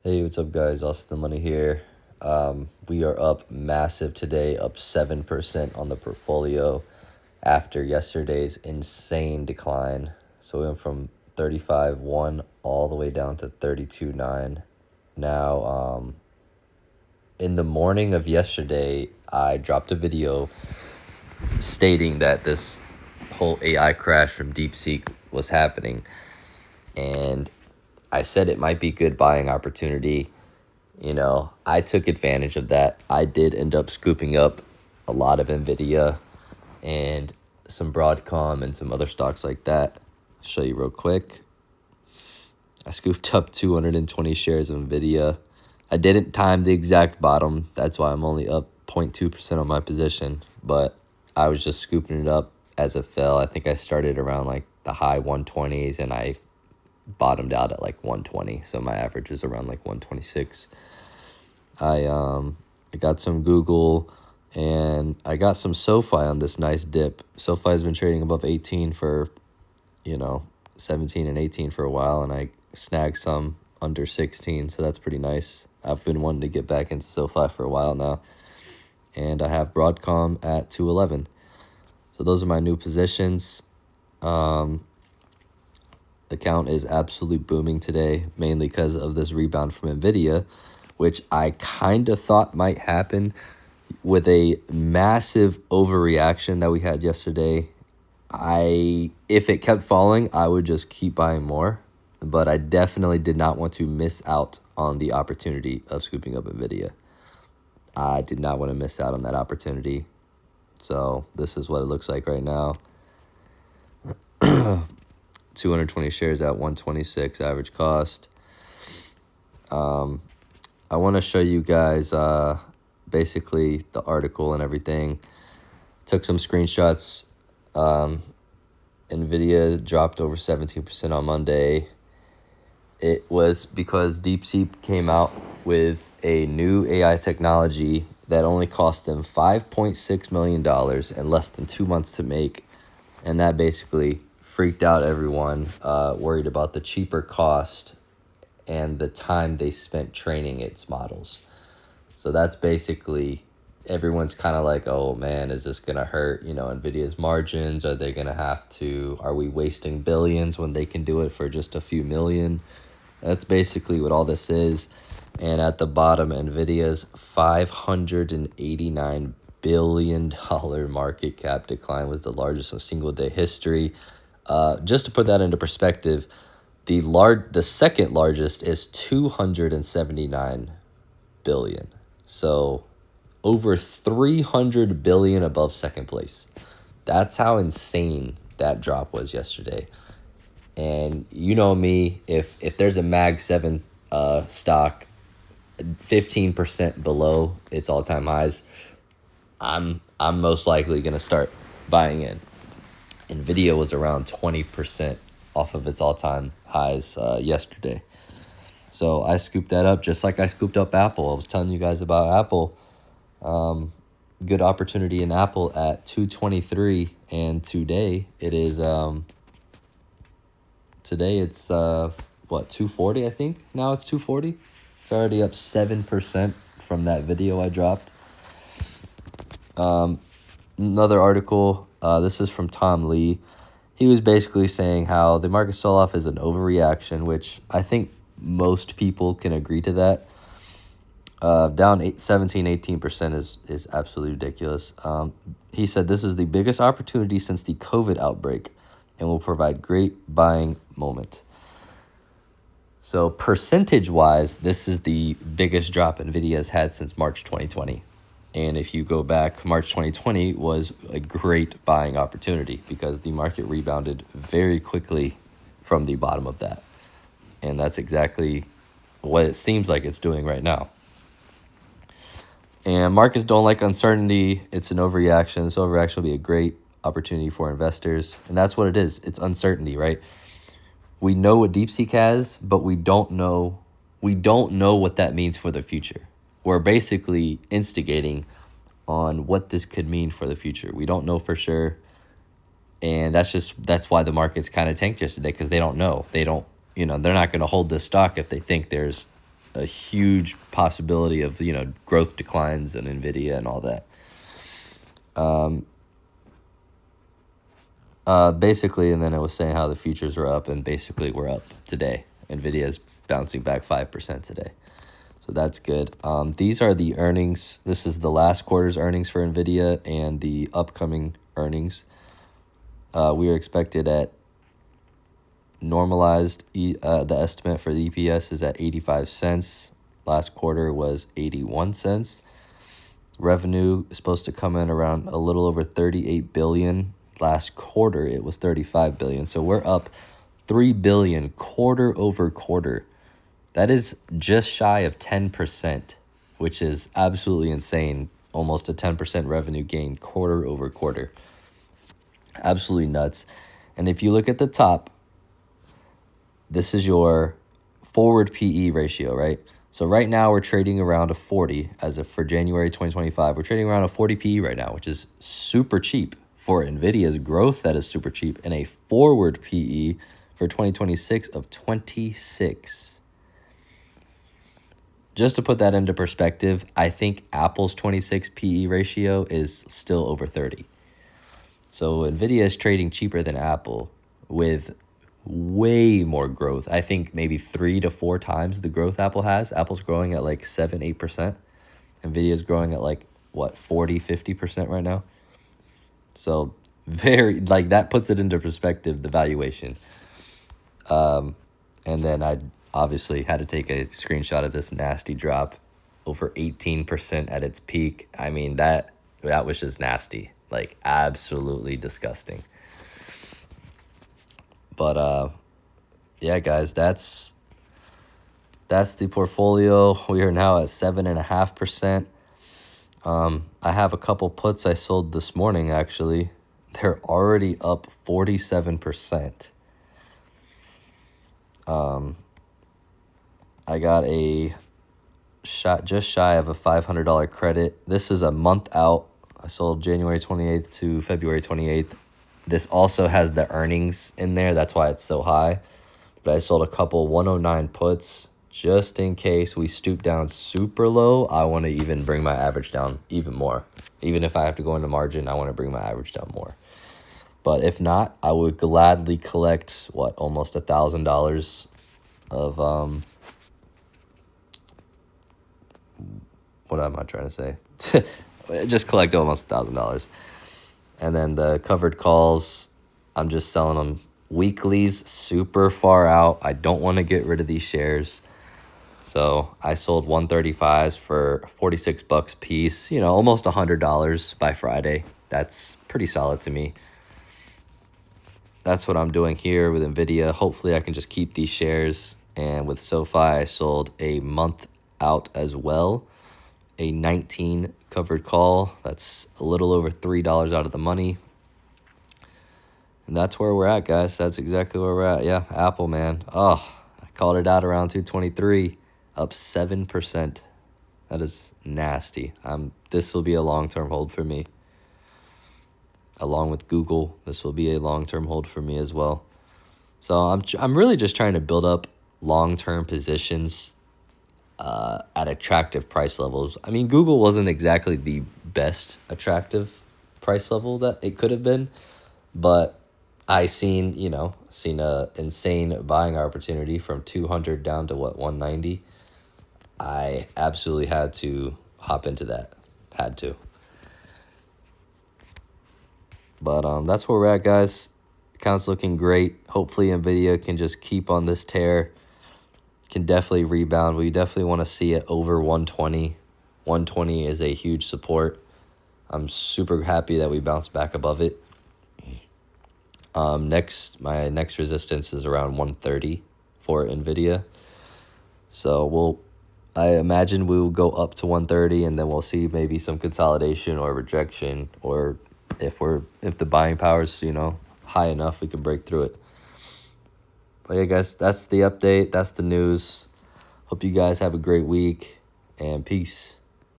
Hey, what's up, guys? Austin the Money here. We are up massive today, up 7% on the portfolio after yesterday's insane decline. So we went from 35.1 all the way down to 32.9. Now, in the morning of yesterday, I dropped a video stating that this whole AI crash from DeepSeek was happening. And I said it might be good buying opportunity. I took advantage of that. I did end up scooping up a lot of NVDA and some Broadcom and some other stocks like that. Show you real quick. I scooped up 220 shares of NVIDIA. I didn't time the exact bottom. That's why I'm only up 0.2% on my position. But I was just scooping it up as it fell. I think I started around like the high 120s and I bottomed out at like 120. So my average is around like 126. I got some Google and I got some SoFi on this nice dip. SoFi has been trading above 18 for, 17 and 18 for a while, and I snagged some under 16, so that's pretty nice. I've been wanting to get back into SoFi for a while now. And I have Broadcom at 211. So those are my new positions. The count is absolutely booming today, mainly because of this rebound from NVIDIA, which I kind of thought might happen with a massive overreaction that we had yesterday. If it kept falling, I would just keep buying more, but I definitely did not want to miss out on the opportunity of scooping up NVIDIA. I did not want to miss out on that opportunity. So this is what it looks like right now. 220 shares at 126 average cost. I want to show you guys basically the article and everything. Took some screenshots. NVIDIA dropped over 17% on Monday. It was because DeepSeek came out with a new AI technology that only cost them $5.6 million and less than 2 months to make. And that basically freaked out everyone, worried about the cheaper cost and the time they spent training its models. So that's basically, everyone's kind of like, oh man, is this going to hurt, NVIDIA's margins? Are we wasting billions when they can do it for just a few million? That's basically what all this is. And at the bottom, NVIDIA's $589 billion market cap decline was the largest in single day history. Just to put that into perspective, the second largest is 279 billion. So over 300 billion above second place. That's how insane that drop was yesterday. And you know me, if there's a Mag 7 stock 15% below its all-time highs, I'm most likely going to start buying in. NVIDIA was around 20% off of its all-time highs yesterday. So I scooped that up just like I scooped up Apple. I was telling you guys about Apple. Good opportunity in Apple at 223, and today it's 240, I think. Now it's 240. It's already up 7% from that video I dropped. Another article, this is from Tom Lee. He was basically saying how the market sell-off is an overreaction, which I think most people can agree to that. Down 17-18% is absolutely ridiculous. He said this is the biggest opportunity since the COVID outbreak and will provide great buying moment. So percentage-wise, this is the biggest drop NVIDIA has had since March 2020. And if you go back, March 2020 was a great buying opportunity because the market rebounded very quickly from the bottom of that. And that's exactly what it seems like it's doing right now. And markets don't like uncertainty. It's an overreaction. So overreaction will be a great opportunity for investors. And that's what it is. It's uncertainty, right? We know what DeepSeek has, but we don't know what that means for the future. We're basically instigating on what this could mean for the future. We don't know for sure. And that's why the markets kind of tanked yesterday, because they don't know. They're not going to hold this stock if they think there's a huge possibility of, growth declines in NVIDIA and all that. Basically, and then it was saying how the futures were up, and basically we're up today. NVIDIA is bouncing back 5% today. So that's good. These are the earnings. This is the last quarter's earnings for NVIDIA and the upcoming earnings. We are expected at normalized, the estimate for the EPS is at 85 cents. Last quarter was 81 cents. Revenue is supposed to come in around a little over 38 billion. Last quarter it was 35 billion. So we're up 3 billion quarter over quarter. That is just shy of 10%, which is absolutely insane. Almost a 10% revenue gain quarter over quarter. Absolutely nuts. And if you look at the top, this is your forward PE ratio, right? So right now we're trading around a 40 as of for January 2025. We're trading around a 40 PE right now, which is super cheap for NVIDIA's growth. That is super cheap. And a forward PE for 2026 of 26. Just to put that into perspective, I think Apple's 26 PE ratio is still over 30. So NVIDIA is trading cheaper than Apple with way more growth. I think maybe 3 to 4 times the growth Apple has. Apple's growing at like 7-8%. NVIDIA is growing at like, 40-50% right now. So very, that puts it into perspective, the valuation. And then I obviously had to take a screenshot of this nasty drop, over 18% at its peak. I mean, that was just nasty, absolutely disgusting. But yeah, guys, that's the portfolio. We are now at 7.5%. I have a couple puts I sold this morning, actually. They're already up 47%. I got just shy of a $500 credit. This is a month out. I sold January 28th to February 28th. This also has the earnings in there. That's why it's so high. But I sold a couple 109 puts just in case we stoop down super low. I want to even bring my average down even more. Even if I have to go into margin, I want to bring my average down more. But if not, I would gladly collect, almost $1,000 of, what am I trying to say? Just collect almost $1,000. And then the covered calls, I'm just selling them weeklies super far out. I don't want to get rid of these shares. So I sold 135s for $46 a piece, almost $100 by Friday. That's pretty solid to me. That's what I'm doing here with NVIDIA. Hopefully I can just keep these shares. And with SoFi, I sold a month out as well. A 19 covered call. That's a little over $3 out of the money. And that's where we're at, guys. That's exactly where we're at. Yeah, Apple, man. Oh, I called it out around 223, up 7%. That is nasty. This will be a long-term hold for me. Along with Google, this will be a long-term hold for me as well. So I'm really just trying to build up long-term positions at attractive price levels. I mean, Google wasn't exactly the best attractive price level that it could have been, but I seen a insane buying opportunity from 200 down to 190. I absolutely had to hop into that. Had to. But that's where we're at, guys. Account's looking great. Hopefully NVIDIA can just keep on this tear. Can definitely rebound. We definitely want to see it over 120. 120 is a huge support. I'm super happy that we bounced back above it. My next resistance is around 130 for NVIDIA. So I imagine we will go up to 130, and then we'll see maybe some consolidation or rejection, or if the buying power is high enough, we can break through it. But yeah, guys, that's the update. That's the news. Hope you guys have a great week, and peace.